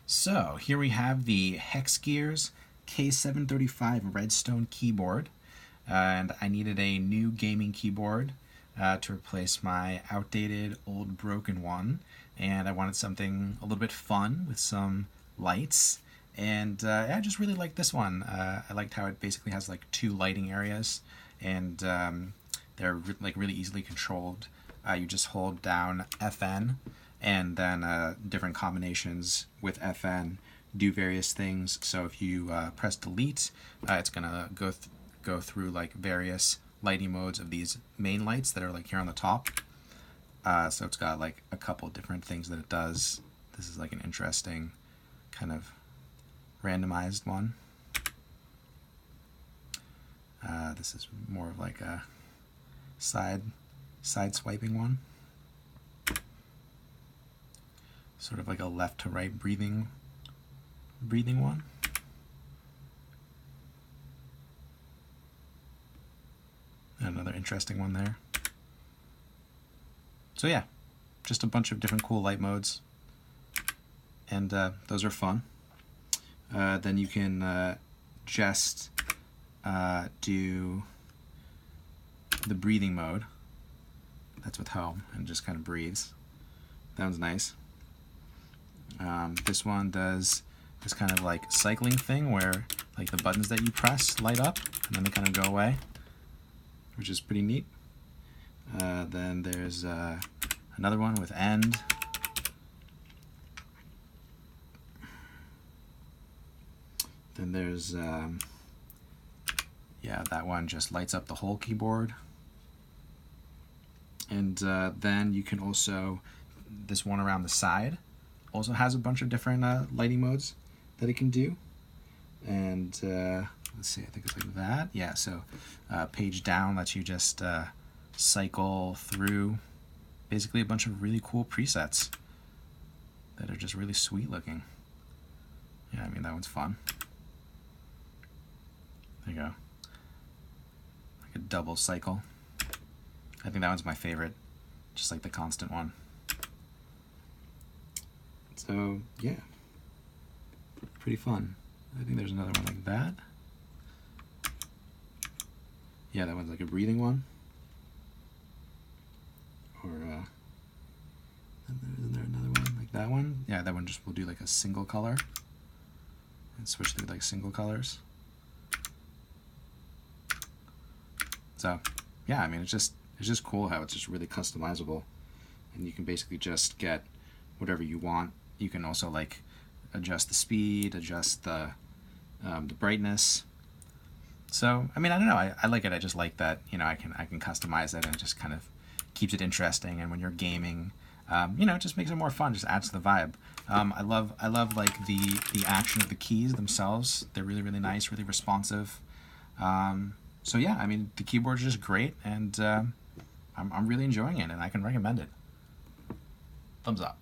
So here we have the HEXGEARS K735 Redstone keyboard, and I needed a new gaming keyboard to replace my outdated old broken one, and I wanted something a little bit fun with some lights, and I just really liked this one. I liked how it basically has like two lighting areas, and they're like really easily controlled. You just hold down FN, and then different combinations with FN do various things. So if you press delete, it's gonna go through like various lighting modes of these main lights that are like here on the top. So it's got like a couple different things that it does. This is like an interesting kind of randomized one. This is more of like a side swiping one. Sort of like a left to right breathing one. Another interesting one there. So yeah, just a bunch of different cool light modes, and those are fun. Then you can just do the breathing mode. That's with home, and just kind of breathes. That one's nice. This one does this kind of like cycling thing where like the buttons that you press light up and then they kind of go away, which is pretty neat. Then there's another one with end. Then there's yeah, that one just lights up the whole keyboard. And then you can also, this one around the side also has a bunch of different lighting modes that it can do. And let's see, I think it's like that. Yeah, so page down lets you just cycle through basically a bunch of really cool presets that are just really sweet looking. Yeah, I mean, that one's fun. There you go. Like a double cycle. I think that one's my favorite, just like the constant one. So yeah, pretty fun. I think there's another one like that. Yeah, that one's like a breathing one. Or isn't there another one like that one? Yeah, that one just will do like a single color and switch through like single colors. So yeah, I mean, it's just cool how it's just really customizable, and you can basically just get whatever you want. You can also like adjust the speed, adjust the brightness. So I mean, I don't know, I like it. I just like that, you know, I can customize it, and it just kind of keeps it interesting. And when you're gaming, you know, it just makes it more fun, just adds to the vibe. I love like the action of the keys themselves. They're really nice, really responsive. So yeah, I mean, the keyboard's just great, and I'm really enjoying it, and I can recommend it. Thumbs up.